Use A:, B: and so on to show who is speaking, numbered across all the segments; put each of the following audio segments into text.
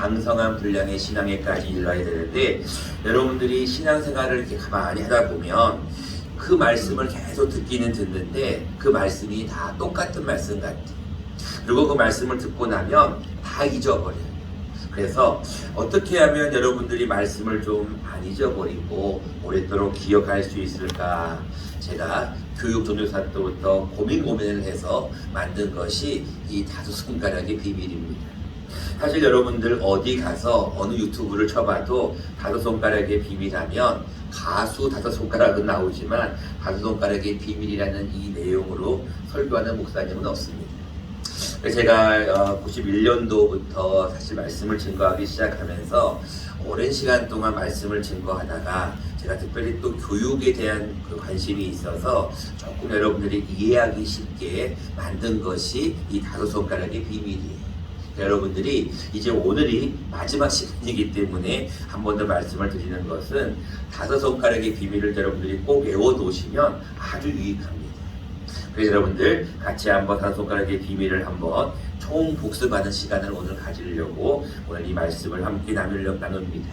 A: 강성한 분량의 신앙에까지 이르러야 되는데, 여러분들이 신앙생활을 이렇게 가만히 하다 보면 그 말씀을 계속 듣기는 듣는데 그 말씀이 다 똑같은 말씀 같아. 그리고 그 말씀을 듣고 나면 다 잊어버려요. 그래서 어떻게 하면 여러분들이 말씀을 좀 안 잊어버리고 오랫도록 기억할 수 있을까? 제가 교육 전도사 때부터 고민을 해서 만든 것이 이 5손가락의 비밀입니다. 사실 여러분들 어디 가서 어느 유튜브를 쳐봐도 5손가락의 비밀하면 가수 5손가락은 나오지만 5손가락의 비밀이라는 이 내용으로 설교하는 목사님은 없습니다. 제가 91년도부터 사실 말씀을 증거하기 시작하면서 오랜 시간 동안 말씀을 증거하다가 제가 특별히 또 교육에 대한 그 관심이 있어서 조금 여러분들이 이해하기 쉽게 만든 것이 이 5손가락의 비밀이에요. 여러분들이 이제 오늘이 마지막 시간이기 때문에 한 번 더 말씀을 드리는 것은 5손가락의 비밀을 여러분들이 꼭 외워놓으시면 아주 유익합니다. 그래서 여러분들 같이 한번 5손가락의 비밀을 한번 총 복습하는 시간을 오늘 가지려고 오늘 이 말씀을 함께 나눕니다.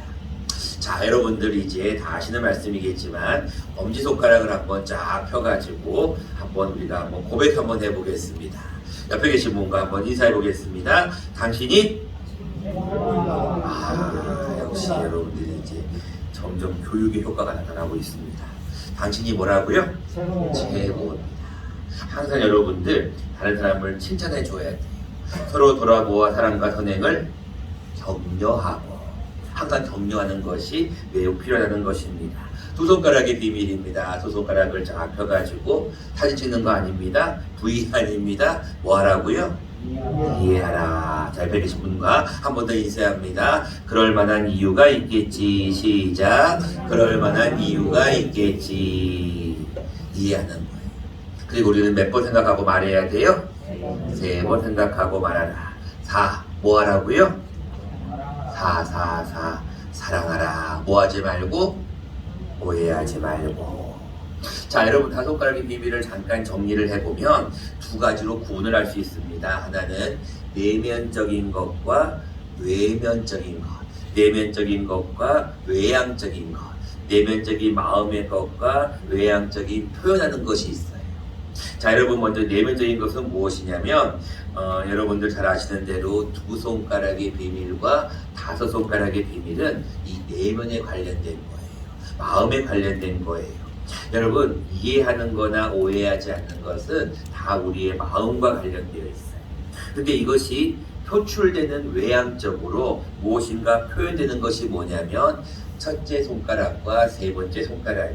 A: 자, 여러분들 이제 다 아시는 말씀이겠지만 엄지손가락을 한번 쫙 펴가지고 한번 우리가 한번 고백 한번 해보겠습니다. 옆에 계신 분과 한번 인사해 보겠습니다. 당신이 역시 여러분들이 이제 점점 교육의 효과가 나타나고 있습니다. 당신이 뭐라고요? 최고입니다. 항상 여러분들 다른 사람을 칭찬해 줘야 돼요. 서로 돌아보아 사랑과 선행을 격려하고 항상 격려하는 것이 매우 필요하다는 것입니다. 2손가락의 비밀입니다. 2손가락을 쫙 펴가지고 사진 찍는 거 아닙니다. V 아닙니다. 뭐 하라고요? 이해하라. 자, 옆에 계신 분과 한 번 더 인사합니다. 그럴 만한 이유가 있겠지. 시작. 그럴 만한 이유가 있겠지. 이해하는 거예요. 그리고 우리는 몇 번 생각하고 말해야 돼요? 3번 생각하고 말하라. 4. 뭐 하라고요? 4. 사랑하라. 뭐 하지 말고? 오해하지 말고. 자, 여러분 5손가락의 비밀을 잠깐 정리를 해보면 2가지로 구분을 할 수 있습니다. 하나는 내면적인 것과 외면적인 것. 내면적인 것과 외향적인 것. 내면적인 마음의 것과 외향적인 표현하는 것이 있어요. 자, 여러분 먼저 내면적인 것은 무엇이냐면 여러분들 잘 아시는 대로 2손가락의 비밀과 5손가락의 비밀은 이 내면에 관련된 거예요. 마음에 관련된 거예요. 여러분 이해하는 거나 오해하지 않는 것은 다 우리의 마음과 관련되어 있어요. 근데 이것이 표출되는 외향적으로 무엇인가 표현되는 것이 뭐냐면 첫째 손가락과 3번째 손가락이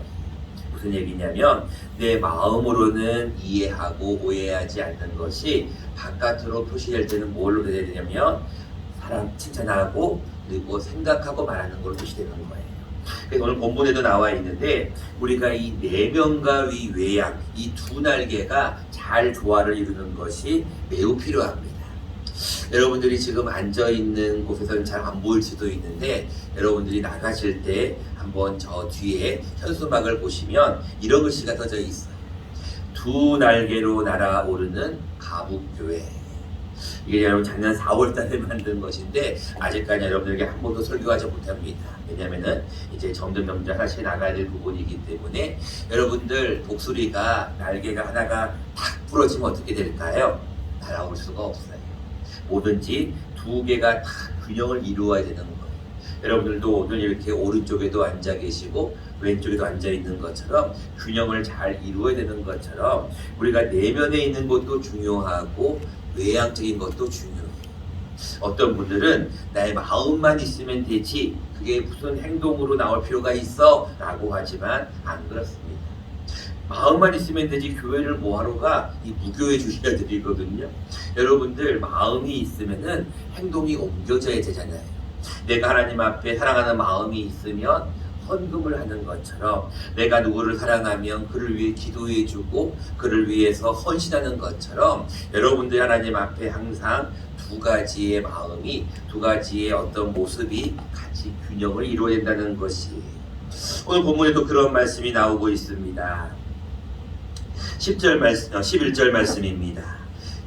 A: 무슨 얘기냐면 내 마음으로는 이해하고 오해하지 않는 것이 바깥으로 표시될 때는 뭘로 돼야 되냐면 사람 칭찬하고 그리고 생각하고 말하는 걸로 표시되는 거예요. 그래서 오늘 본문에도 나와 있는데 우리가 이 내면과 이 외양 이 2날개가 잘 조화를 이루는 것이 매우 필요합니다. 여러분들이 지금 앉아있는 곳에서는 잘 안 보일 수도 있는데 여러분들이 나가실 때 한번 저 뒤에 현수막을 보시면 이런 글씨가 써져 있어요. 2날개로 날아오르는 가북교회. 이게 여러분 작년 4월달에 만든 것인데 아직까지 여러분들에게 한 번도 설교하지 못합니다. 왜냐면은 이제 점점 하나씩 나가야 될 부분이기 때문에 여러분들 독수리가 날개가 하나가 탁 부러지면 어떻게 될까요? 날아올 수가 없어요. 뭐든지 2개가 다 균형을 이루어야 되는 거예요. 여러분들도 오늘 이렇게 오른쪽에도 앉아 계시고 왼쪽에도 앉아 있는 것처럼 균형을 잘 이루어야 되는 것처럼 우리가 내면에 있는 것도 중요하고 외향적인 것도 중요해요. 어떤 분들은 나의 마음만 있으면 되지 그게 무슨 행동으로 나올 필요가 있어 라고 하지만 안 그렇습니다. 마음만 있으면 되지 교회를 뭐하러 가? 이 무교회 주시자들이거든요. 여러분들 마음이 있으면은 행동이 옮겨져야 되잖아요. 내가 하나님 앞에 사랑하는 마음이 있으면 헌금을 하는 것처럼 내가 누구를 사랑하면 그를 위해 기도해주고 그를 위해서 헌신하는 것처럼 여러분들 하나님 앞에 항상 2가지의 마음이 2가지의 어떤 모습이 같이 균형을 이루어야 된다는 것이 오늘 본문에도 그런 말씀이 나오고 있습니다. 11절 말씀입니다.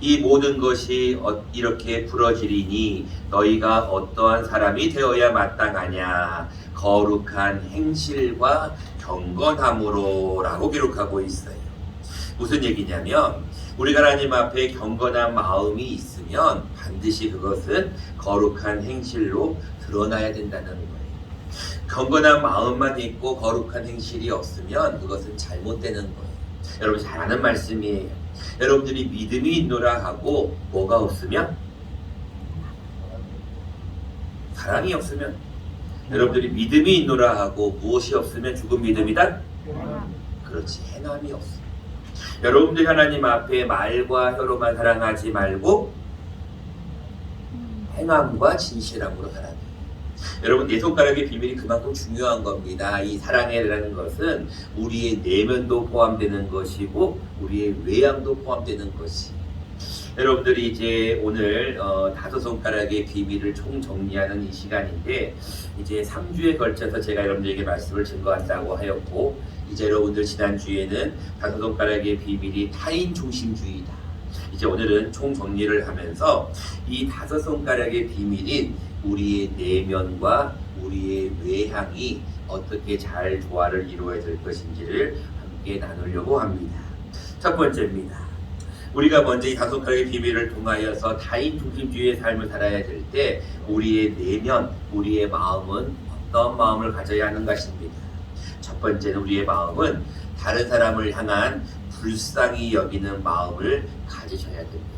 A: 이 모든 것이 이렇게 부러지리니 너희가 어떠한 사람이 되어야 마땅하냐 거룩한 행실과 경건함으로 라고 기록하고 있어요. 무슨 얘기냐면 우리가 하나님 앞에 경건한 마음이 있으면 반드시 그것은 거룩한 행실로 드러나야 된다는 거예요. 경건한 마음만 있고 거룩한 행실이 없으면 그것은 잘못되는 거예요. 여러분 잘 아는 말씀이에요. 여러분들이 믿음이 있노라 하고 뭐가 없으면? 사랑이 없으면. 여러분들이 믿음이 있노라 하고 무엇이 없으면 죽은 믿음이다? 그렇지, 행함이 없어. 여러분들 하나님 앞에 말과 혀로만 사랑하지 말고 행함과 진실함으로 살아야 돼요. 여러분 네 손가락의 비밀이 그만큼 중요한 겁니다. 이 사랑이라는 것은 우리의 내면도 포함되는 것이고 우리의 외양도 포함되는 것이. 여러분들이 이제 오늘 다섯 손가락의 비밀을 총정리하는 이 시간인데 이제 3주에 걸쳐서 제가 여러분들에게 말씀을 증거한다고 하였고 이제 여러분들 지난주에는 다섯 손가락의 비밀이 타인 중심주의다. 이제 오늘은 총정리를 하면서 이 다섯 손가락의 비밀인 우리의 내면과 우리의 외향이 어떻게 잘 조화를 이루어야 될 것인지를 함께 나누려고 합니다. 첫 번째입니다. 우리가 먼저 이 다섯 가지의 비밀을 통하여서 타인 중심주의의 삶을 살아야 될 때 우리의 내면, 우리의 마음은 어떤 마음을 가져야 하는 것입니다. 첫 번째는 우리의 마음은 다른 사람을 향한 불쌍히 여기는 마음을 가지셔야 됩니다.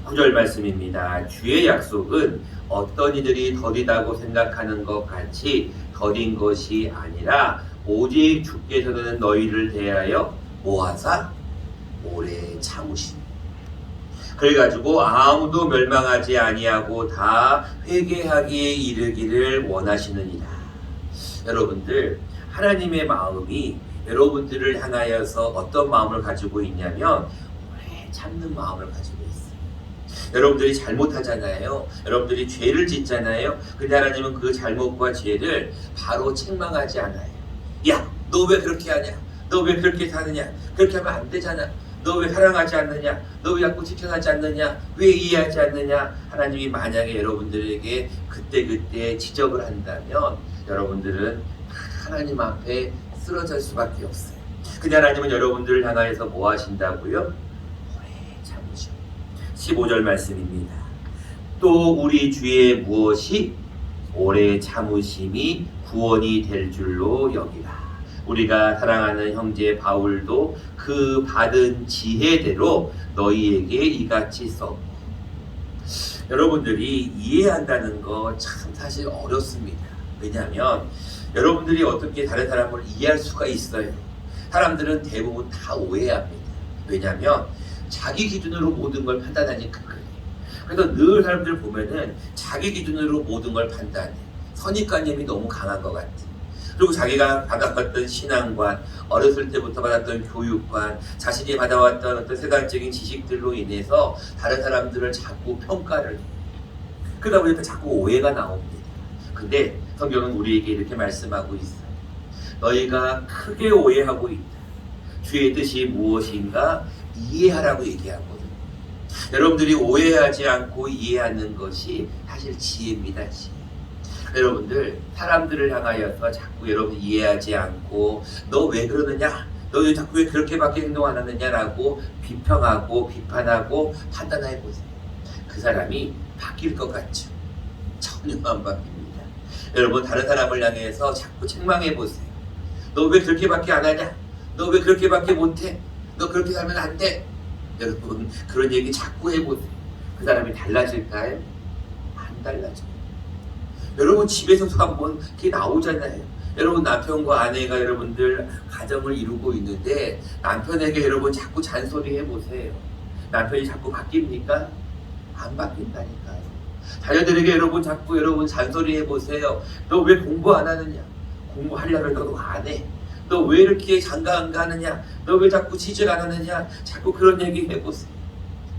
A: 9절 말씀입니다. 주의 약속은 어떤 이들이 더디다고 생각하는 것 같이 더딘 것이 아니라 오직 주께서는 너희를 대하여 뭐하사? 오래 참으심. 그래가지고 아무도 멸망하지 아니하고 다 회개하기에 이르기를 원하시느니라. 여러분들 하나님의 마음이 여러분들을 향하여서 어떤 마음을 가지고 있냐면 오래 참는 마음을 가지고 있어요. 여러분들이 잘못하잖아요. 여러분들이 죄를 짓잖아요. 근데 하나님은 그 잘못과 죄를 바로 책망하지 않아요. 야, 너 왜 그렇게 하냐? 너 왜 그렇게 사느냐? 그렇게 하면 안 되잖아. 너 왜 사랑하지 않느냐? 너 왜 자꾸 지켜하지 않느냐? 왜 이해하지 않느냐? 하나님이 만약에 여러분들에게 그때 지적을 한다면 여러분들은 하나님 앞에 쓰러질 수밖에 없어요. 근데 하나님은 여러분들을 향하여서 뭐 하신다고요? 오래 참으셔. 15절 말씀입니다. 또 우리 주의 무엇이 오래 참으심이 구원이 될 줄로 여기라. 우리가 사랑하는 형제 바울도 그 받은 지혜대로 너희에게 이같이 썼고. 여러분들이 이해한다는 거 참 사실 어렵습니다. 왜냐하면 여러분들이 어떻게 다른 사람을 이해할 수가 있어요. 사람들은 대부분 다 오해합니다. 왜냐하면 자기 기준으로 모든 걸 판단하니까 그래요. 그래서 늘 사람들 보면은 자기 기준으로 모든 걸 판단해. 선입관념이 너무 강한 것 같아. 그리고 자기가 받아왔던 신앙관, 어렸을 때부터 받았던 교육관, 자신이 받아왔던 어떤 세상적인 지식들로 인해서 다른 사람들을 자꾸 평가를 해요. 그러다 보니까 자꾸 오해가 나옵니다. 근데 성경은 우리에게 이렇게 말씀하고 있어요. 너희가 크게 오해하고 있다. 주의 뜻이 무엇인가 이해하라고 얘기하거든요. 여러분들이 오해하지 않고 이해하는 것이 사실 지혜입니다. 지혜. 여러분들 사람들을 향하여서 자꾸 여러분 이해하지 않고 너 왜 그러느냐? 너 왜 자꾸 왜 그렇게밖에 행동 안 하느냐라고 비평하고 비판하고 판단해 보세요. 그 사람이 바뀔 것 같죠? 전혀 안 바뀝니다. 여러분 다른 사람을 향해서 자꾸 책망해 보세요. 너 왜 그렇게밖에 안 하냐? 너 왜 그렇게밖에 못해? 너 그렇게 살면 안 돼. 여러분 그런 얘기 자꾸 해보세요. 그 사람이 달라질까요? 안 달라져요. 여러분 집에서도 한번 그게 나오잖아요. 여러분 남편과 아내가 여러분들 가정을 이루고 있는데 남편에게 여러분 자꾸 잔소리 해보세요. 남편이 자꾸 바뀝니까? 안 바뀐다니까요. 자녀들에게 여러분 자꾸 여러분 잔소리 해보세요. 너 왜 공부 안 하느냐? 공부하려면 너도 안 해. 너 왜 이렇게 장가 안 가느냐? 너 왜 자꾸 취직 안 하느냐? 자꾸 그런 얘기 해보세요.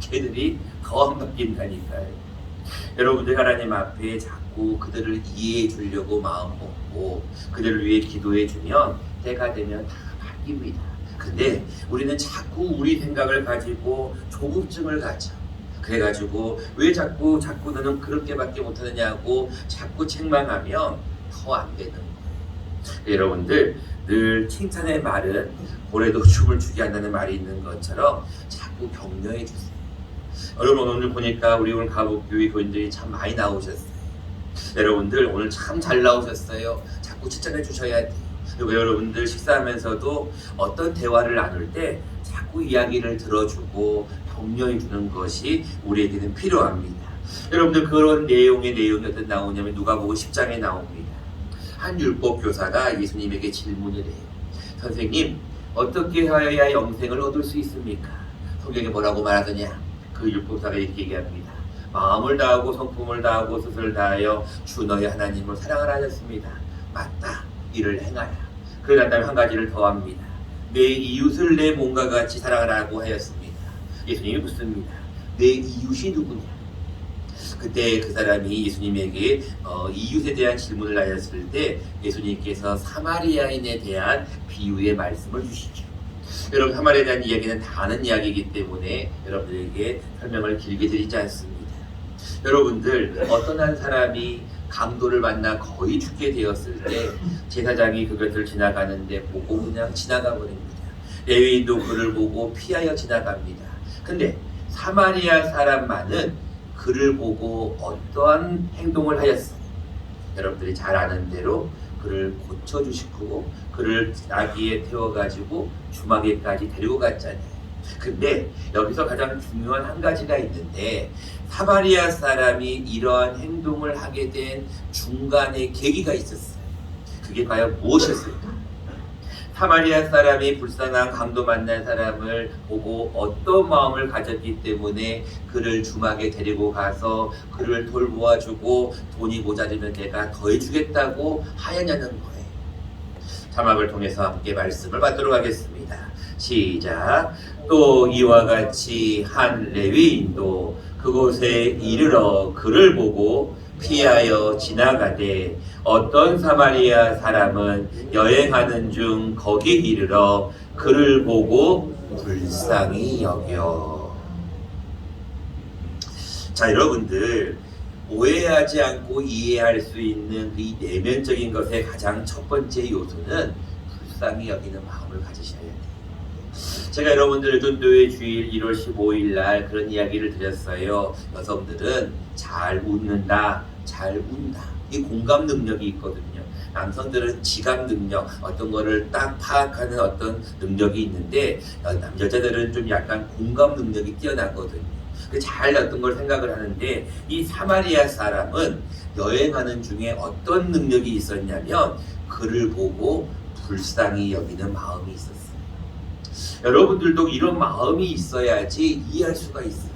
A: 걔들이 더 안 바뀐다니까요. 여러분들 하나님 앞에 자꾸 그들을 이해해 주려고 마음 먹고 그들을 위해 기도해 주면 때가 되면 다 바뀝니다. 그 근데 우리는 자꾸 우리 생각을 가지고 조급증을 가져. 그래가지고 왜 자꾸 너는 그렇게밖에 못하느냐고 자꾸 책망하면 더 안 되는 거예요. 여러분들 늘 칭찬의 말은 고래도 춤을 추게 한다는 말이 있는 것처럼 자꾸 격려해 주세요. 여러분 오늘 보니까 우리 오늘 가복교회 교인들이 참 많이 나오셨어요. 여러분들 오늘 참 잘 나오셨어요. 자꾸 칭찬해 주셔야 돼요. 그리고 여러분들 식사하면서도 어떤 대화를 나눌 때 자꾸 이야기를 들어주고 격려해 주는 것이 우리에게는 필요합니다. 여러분들 그런 내용이 어떤 나오냐면 누가복음 10장에 나옵니다. 한 율법 교사가 예수님에게 질문을 해요. 선생님, 어떻게 하여야 영생을 얻을 수 있습니까? 성경에 뭐라고 말하더냐? 그 율법사가 이렇게 얘기합니다. 마음을 다하고 성품을 다하고 뜻을 다하여 주 너희 하나님을 사랑하라 하셨습니다. 맞다. 이를 행하라. 그러고 다음에 한 가지를 더합니다. 내 이웃을 내 몸과 같이 사랑하라고 하였습니다. 예수님이 묻습니다. 내 이웃이 누구냐? 그때 그 사람이 예수님에게 이웃에 대한 질문을 하였을 때 예수님께서 사마리아인에 대한 비유의 말씀을 주시죠. 여러분 사마리아에 대한 이야기는 다 아는 이야기이기 때문에 여러분들에게 설명을 길게 드리지 않습니다. 여러분들 어떤 한 사람이 강도를 만나 거의 죽게 되었을 때 제사장이 그것을 지나가는데 보고 그냥 지나가 버립니다. 레위인도 그를 보고 피하여 지나갑니다. 근데 사마리아 사람만은 그를 보고 어떠한 행동을 하였어요? 여러분들이 잘 아는 대로 그를 고쳐주시고 그를 나귀에 태워가지고 주막에까지 데리고 갔잖아요. 근데 여기서 가장 중요한 한 가지가 있는데 사마리아 사람이 이러한 행동을 하게 된 중간에 계기가 있었어요. 그게 과연 무엇이었을까? 사마리아 사람이 불쌍한 강도 만난 사람을 보고 어떤 마음을 가졌기 때문에 그를 주막에 데리고 가서 그를 돌보아주고 돈이 모자르면 내가 더해주겠다고 하였냐는 거예요. 자막을 통해서 함께 말씀을 받도록 하겠습니다. 시작. 또 이와 같이 한 레위인도 그곳에 이르러 그를 보고 피하여 지나가되 어떤 사마리아 사람은 여행하는 중 거기 이르러 그를 보고 불쌍히 여겨. 자, 여러분들 오해하지 않고 이해할 수 있는 이 내면적인 것의 가장 첫 번째 요소는 불쌍히 여기는 마음을 가지셔야 돼요. 제가 여러분들 전도회 주일 1월 15일 날 그런 이야기를 드렸어요. 여성들은 잘 웃는다, 잘 운다. 이 공감 능력이 있거든요. 남성들은 지각 능력, 어떤 거를 딱 파악하는 어떤 능력이 있는데 여자들은 좀 약간 공감 능력이 뛰어나거든요. 잘 어떤 걸 생각을 하는데 이 사마리아 사람은 여행하는 중에 어떤 능력이 있었냐면 그를 보고 불쌍히 여기는 마음이 있었어요. 여러분들도 이런 마음이 있어야지 이해할 수가 있어요.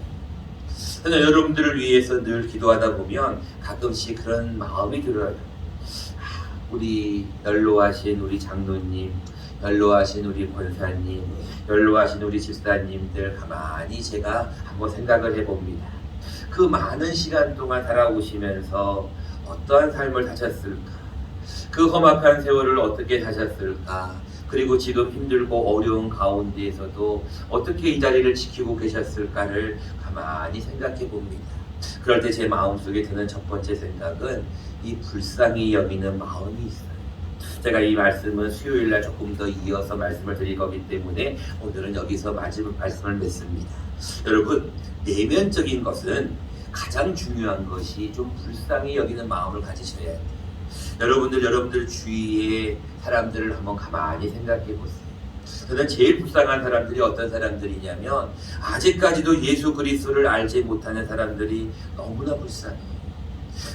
A: 저는 여러분들을 위해서 늘 기도하다 보면 가끔씩 그런 마음이 들어요. 우리 연로하신 우리 장로님, 연로하신 우리 권사님, 연로하신 우리 집사님들 가만히 제가 한번 생각을 해봅니다. 그 많은 시간 동안 살아오시면서 어떠한 삶을 사셨을까? 그 험악한 세월을 어떻게 사셨을까? 그리고 지금 힘들고 어려운 가운데에서도 어떻게 이 자리를 지키고 계셨을까를 가만히 생각해 봅니다. 그럴 때 제 마음속에 드는 첫 번째 생각은 이 불쌍히 여기는 마음이 있어요. 제가 이 말씀은 수요일날 조금 더 이어서 말씀을 드릴 거기 때문에 오늘은 여기서 마지막 말씀을 맺습니다. 여러분, 내면적인 것은 가장 중요한 것이 좀 불쌍히 여기는 마음을 가지셔야 돼요. 여러분들 주위에 사람들을 한번 가만히 생각해 보세요. 저는 제일 불쌍한 사람들이 어떤 사람들이냐면 아직까지도 예수 그리스도를 알지 못하는 사람들이 너무나 불쌍해요.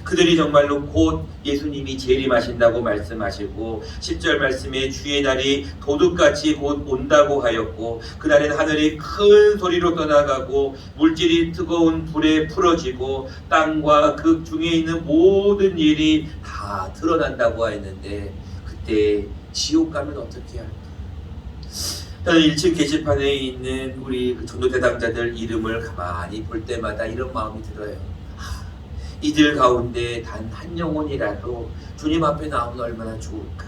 A: 그들이 정말로 곧 예수님이 재림하신다고 말씀하시고 10절 말씀에 주의 날이 도둑같이 곧 온다고 하였고 그날엔 하늘이 큰 소리로 떠나가고 물질이 뜨거운 불에 풀어지고 땅과 그 중에 있는 모든 일이 다 드러난다고 했는데 그때 지옥 가면 어떻게 할까? 저는 1층 게시판에 있는 우리 전도 대상자들 이름을 가만히 볼 때마다 이런 마음이 들어요. 이들 가운데 단 한 영혼이라도 주님 앞에 나오면 얼마나 좋을까.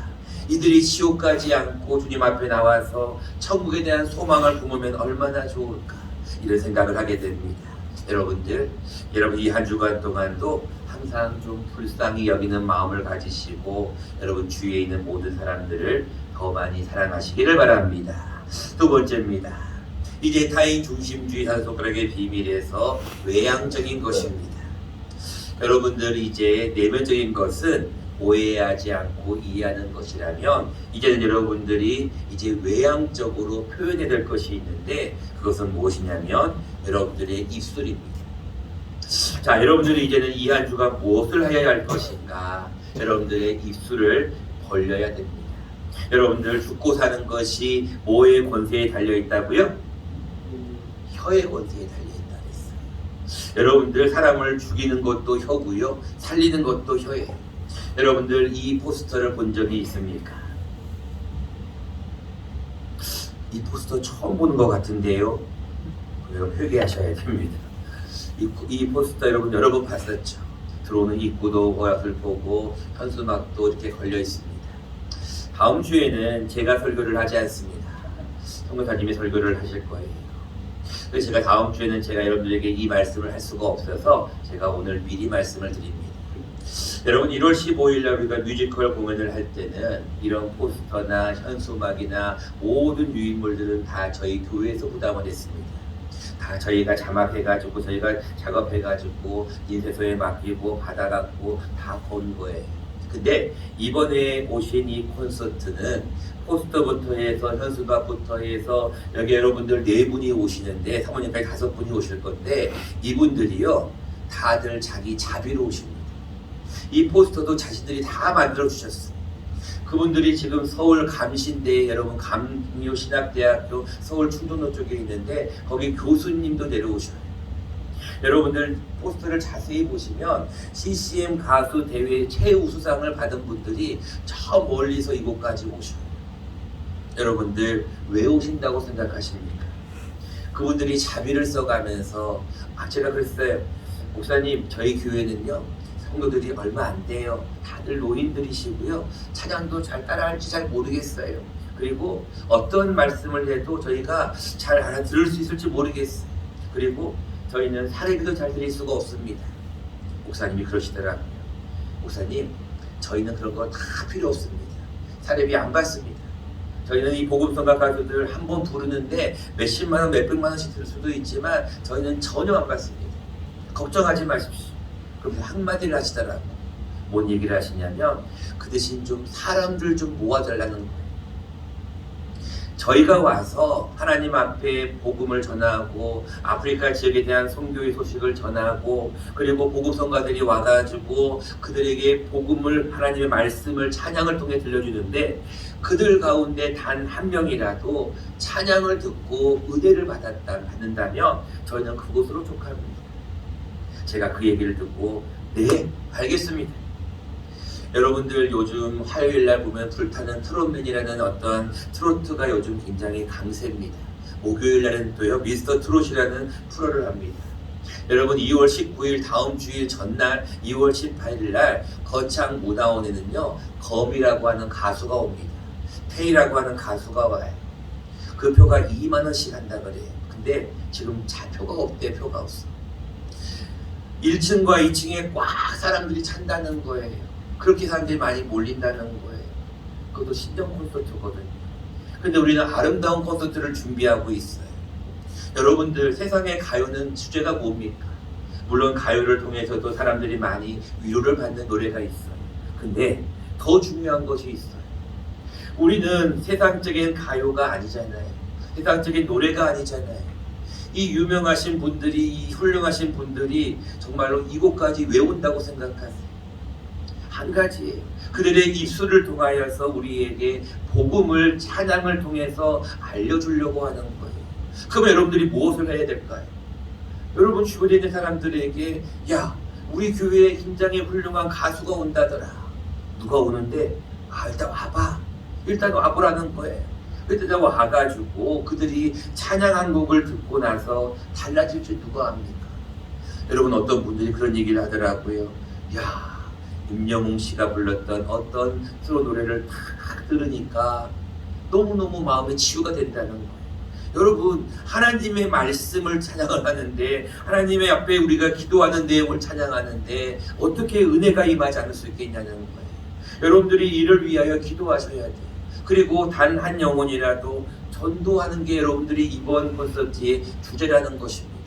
A: 이들이 지옥 가지 않고 주님 앞에 나와서 천국에 대한 소망을 품으면 얼마나 좋을까, 이런 생각을 하게 됩니다. 여러분들, 여러분 이 한 주간 동안도 항상 좀 불쌍히 여기는 마음을 가지시고 여러분 주위에 있는 모든 사람들을 더 많이 사랑하시기를 바랍니다. 두 번째입니다. 이제 타인 중심주의 다섯 손가락의 비밀에서 외향적인 것입니다. 여러분들 이제 내면적인 것은 오해하지 않고 이해하는 것이라면, 이제는 여러분들이 이제 외향적으로 표현해야 될 것이 있는데, 그것은 무엇이냐면 여러분들의 입술입니다. 자, 여러분들이 이제는 이 한 주간 무엇을 해야 할 것인가? 여러분들의 입술을 벌려야 됩니다. 여러분들 죽고 사는 것이 뭐의 권세에 달려있다고요? 혀의 권세에 달려있다 그랬어요. 여러분들 사람을 죽이는 것도 혀고요, 살리는 것도 혀예요. 여러분들 이 포스터를 본 적이 있습니까? 이 포스터 처음 보는 것 같은데요. 그래요, 회개하셔야 됩니다. 이 포스터 여러분 여러 번 봤었죠. 들어오는 입구도 허약을 보고 현수막도 이렇게 걸려 있습니다. 다음 주에는 제가 설교를 하지 않습니다. 성교사님이 설교를 하실 거예요. 그래서 제가 다음 주에는 제가 여러분들에게 이 말씀을 할 수가 없어서 제가 오늘 미리 말씀을 드립니다. 여러분 1월 15일 날 우리가 뮤지컬 공연을 할 때는 이런 포스터나 현수막이나 모든 유인물들은 다 저희 교회에서 부담을 했습니다. 다 저희가 자막해가지고 저희가 작업해가지고 인쇄소에 맡기고 받아갖고 다 본 거예요. 근데 이번에 오신 이 콘서트는 포스터부터 해서 현수막부터 해서 여기 여러분들 4분이 오시는데 사모님까지 5분이 오실 건데, 이분들이요 다들 자기 자비로 오십니다. 이 포스터도 자신들이 다 만들어 주셨어요. 그분들이 지금 서울 감신대에, 여러분 감묘신학대학교 서울 충정로 쪽에 있는데 거기 교수님도 내려오셔요. 여러분들 포스터를 자세히 보시면 CCM 가수 대회 최우수상을 받은 분들이 저 멀리서 이곳까지 오셔요. 여러분들 왜 오신다고 생각하십니까? 그분들이 자비를 써가면서, 제가 그랬어요. 목사님, 저희 교회는요 성도들이 얼마 안 돼요. 다들 노인들이시고요, 찬양도 잘 따라할지 잘 모르겠어요. 그리고 어떤 말씀을 해도 저희가 잘 알아들을 수 있을지 모르겠어요. 그리고 저희는 사례비도 잘 드릴 수가 없습니다. 목사님이 그러시더라고요. 목사님, 저희는 그런 거 다 필요 없습니다. 사례비 안 받습니다. 저희는 이 복음성가 가수들 한 번 부르는데 몇십만 원, 몇백만 원씩 들 수도 있지만 저희는 전혀 안 받습니다. 걱정하지 마십시오. 그러면서 한마디를 하시더라고요. 뭔 얘기를 하시냐면, 그 대신 좀 사람들 좀 모아달라는 거예요. 저희가 와서 하나님 앞에 복음을 전하고 아프리카 지역에 대한 선교의 소식을 전하고, 그리고 복음성가들이 와가지고 그들에게 복음을, 하나님의 말씀을 찬양을 통해 들려주는데, 그들 가운데 단 한 명이라도 찬양을 듣고 은혜를 받는다면 저희는 그곳으로 족합니다. 제가 그 얘기를 듣고, 네, 알겠습니다. 여러분들 요즘 화요일날 보면 불타는 트롯맨이라는 어떤 트로트가 요즘 굉장히 강세입니다. 목요일날은 또요 미스터 트롯이라는 프로를 합니다. 여러분 2월 19일 다음 주일 전날 2월 18일날 거창 문화원에는요 검이라고 하는 가수가 옵니다. 태희라고 하는 가수가 와요. 그 표가 2만원씩 한다 그래요. 근데 지금 표가 없대. 표가 없어. 1층과 2층에 꽉 사람들이 찬다는 거예요. 그렇게 사람들이 많이 몰린다는 거예요. 그것도 신정 콘서트거든요. 근데 우리는 아름다운 콘서트를 준비하고 있어요. 여러분들, 세상의 가요는 주제가 뭡니까? 물론 가요를 통해서도 사람들이 많이 위로를 받는 노래가 있어요. 근데 더 중요한 것이 있어요. 우리는 세상적인 가요가 아니잖아요. 세상적인 노래가 아니잖아요. 이 유명하신 분들이, 이 훌륭하신 분들이 정말로 이곳까지 왜 온다고 생각하세요? 한 가지예요. 그들의 입술을 통하여서 우리에게 복음을, 찬양을 통해서 알려주려고 하는 거예요. 그러면 여러분들이 무엇을 해야 될까요? 여러분 주변에 있는 사람들에게, 야, 우리 교회에 굉장히 훌륭한 가수가 온다더라. 누가 오는데? 일단 와봐. 일단 와보라는 거예요. 일단 와가지고 그들이 찬양한 곡을 듣고 나서 달라질 줄 누가 압니까? 여러분, 어떤 분들이 그런 얘기를 하더라고요. 야, 임영웅 씨가 불렀던 어떤 트롯 노래를 딱 들으니까 너무너무 마음의 치유가 된다는 거예요. 여러분, 하나님의 말씀을 찬양을 하는데, 하나님의 앞에 우리가 기도하는 내용을 찬양하는데 어떻게 은혜가 임하지 않을 수 있겠냐는 거예요. 여러분들이 이를 위하여 기도하셔야 돼요. 그리고 단 한 영혼이라도 전도하는 게 여러분들이 이번 콘서트의 주제라는 것입니다.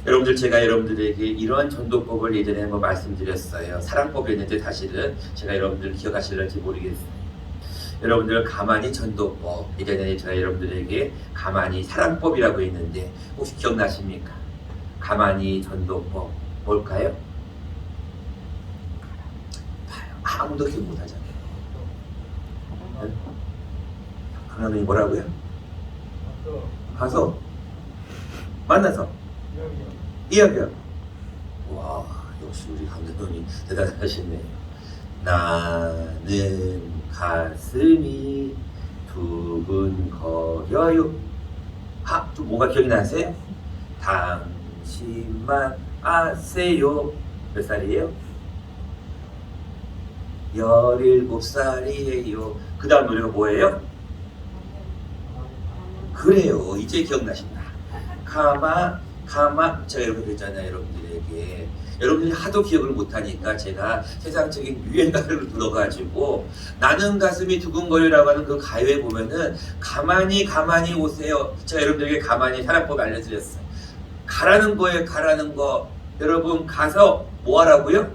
A: 여러분들, 제가 여러분들에게 이러한 전도법을 예전에 한번 말씀드렸어요. 사랑법이었는데 사실은 제가 여러분들 기억하실지 모르겠어요. 여러분들 가만히 전도법, 예전에 제가 여러분들에게 가만히 사랑법이라고 했는데 혹시 기억나십니까? 가만히 전도법 뭘까요? 봐요. 아무도 기억 못하잖아요. 네? 하나님이 뭐라고요? 가서 만나서 이야기하고. 와, 역시 우리 감독님이 대단하시네요. 나는 가슴이 두근거려요. 좀 뭐가 기억이 나세요? 당신만 아세요. 몇 살이에요? 17살이에요. 그 다음 노래가 뭐예요? 그래요. 이제 기억나신다. 제가 이렇게 그랬잖아요. 여러분들이 하도 기억을 못하니까 제가 세상적인 유행가를 불러가지고 나는 가슴이 두근거리라고 하는 그 가요에 보면은 가만히 오세요. 제가 여러분들에게 가만히 사랑법 알려드렸어요. 가라는 거예요. 가라는 거. 여러분, 가서 뭐 하라고요?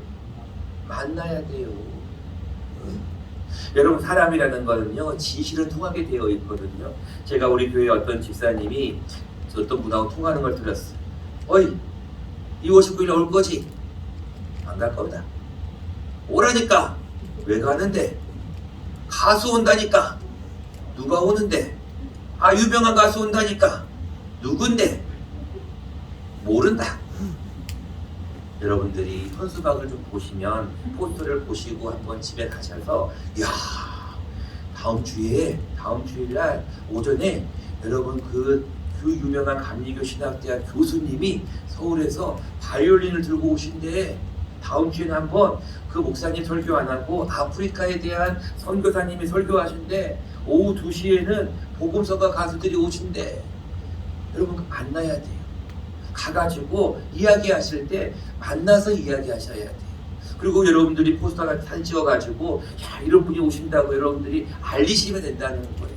A: 만나야 돼요. 여러분, 사람이라는 거는요 진실은 통하게 되어 있거든요. 제가 우리 교회 어떤 집사님이 어떤 분하고 통화하는 걸 들었어요. 어이, 2월 19일에 올 거지? 안 갈 겁니다. 오라니까. 왜 가는데? 가수 온다니까. 누가 오는데? 유명한 가수 온다니까. 누군데? 모른다. 여러분들이 현수막을 좀 보시면, 포스터를 보시고 한번 집에 가셔서 다음 주일날 오전에 여러분 그 유명한 감리교 신학대학 교수님이 서울에서 바이올린을 들고 오신대. 다음 주에는 한번 그 목사님 설교 안 하고 아프리카에 대한 선교사님이 설교하신대. 오후 2시에는 복음서가 가수들이 오신대. 여러분, 만나야 돼요. 가가지고 이야기하실 때 만나서 이야기하셔야 돼요. 그리고 여러분들이 포스터를 사진 찍어가지고 이런 분이 오신다고 여러분들이 알리시면 된다는 거예요.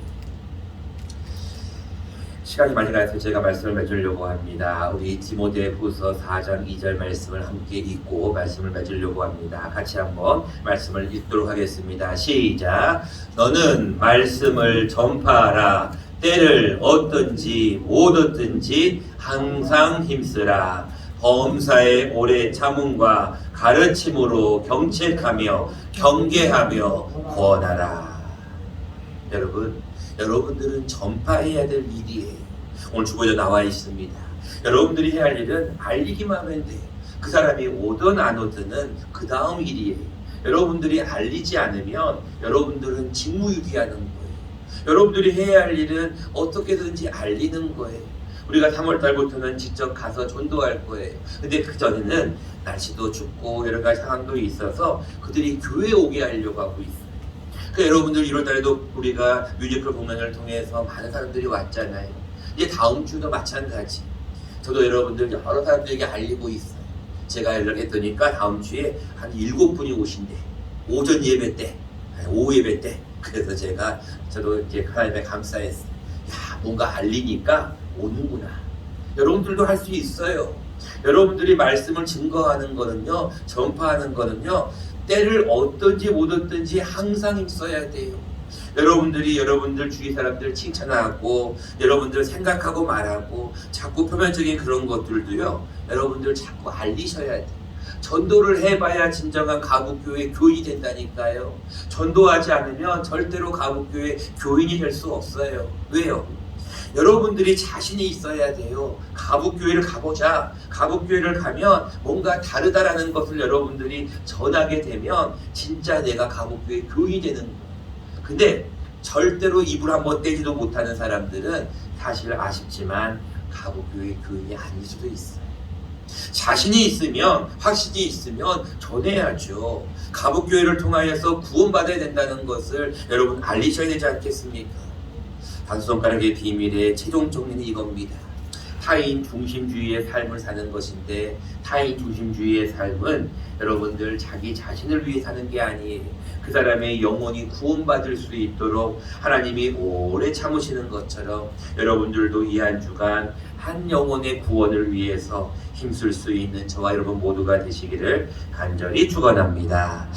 A: 시간이 많이 가서 제가 말씀을 맺으려고 합니다. 우리 디모데후서 4장 2절 말씀을 함께 읽고 말씀을 맺으려고 합니다. 같이 한번 말씀을 읽도록 하겠습니다. 시작. 너는 말씀을 전파하라. 때를 얻든지 못 얻든지 항상 힘쓰라. 범사의 오래 참음과 가르침으로 경책하며 경계하며 구원하라. 여러분들은 전파해야 될 일이에요. 오늘 주보에 나와 있습니다. 여러분들이 해야 할 일은 알리기만 하면 돼요. 그 사람이 오든 안 오든은 그 다음 일이에요. 여러분들이 알리지 않으면 여러분들은 직무유기하는 거예요. 여러분들이 해야 할 일은 어떻게든지 알리는 거예요. 우리가 3월달부터는 직접 가서 전도할 거예요. 근데 그 전에는 날씨도 춥고 여러 가지 상황도 있어서 그들이 교회에 오게 하려고 하고 있어요. 여러분들 1월달에도 우리가 뮤지컬 공연을 통해서 많은 사람들이 왔잖아요. 이제 다음 주도 마찬가지. 저도 여러분들 여러 사람들에게 알리고 있어요. 제가 연락했더니까 다음 주에 한 7분이 오신대. 오전 예배 때, 오후 예배 때. 그래서 저도 이제 하나님에 감사했어요. 뭔가 알리니까 오는구나. 여러분들도 할 수 있어요. 여러분들이 말씀을 증거하는 거는요, 전파하는 거는요, 때를 얻든지 못 얻든지 항상 힘써야 돼요. 여러분들이 여러분들 주위 사람들 칭찬하고 여러분들 생각하고 말하고 자꾸 표면적인 그런 것들도요, 여러분들 자꾸 알리셔야 돼요. 전도를 해봐야 진정한 가부교회 교인이 된다니까요. 전도하지 않으면 절대로 가부교회 교인이 될 수 없어요. 왜요? 여러분들이 자신이 있어야 돼요. 가부교회를 가보자. 가부교회를 가면 뭔가 다르다라는 것을 여러분들이 전하게 되면 진짜 내가 가부교회 교인이 되는 거예요. 근데 절대로 입을 한번 떼지도 못하는 사람들은 사실 아쉽지만 가부교회 교인이 아닐 수도 있어요. 자신이 있으면, 확신이 있으면 전해야죠. 가복교회를 통하여서 구원받아야 된다는 것을 여러분 알리셔야 되지 않겠습니까? 다섯 손가락의 비밀의 최종 정리는 이겁니다. 타인 중심주의의 삶을 사는 것인데, 타인 중심주의의 삶은 여러분들 자기 자신을 위해 사는 게 아니에요. 그 사람의 영혼이 구원받을 수 있도록 하나님이 오래 참으시는 것처럼 여러분들도 이 한 주간 한 영혼의 구원을 위해서 힘쓸 수 있는 저와 여러분 모두가 되시기를 간절히 축원합니다.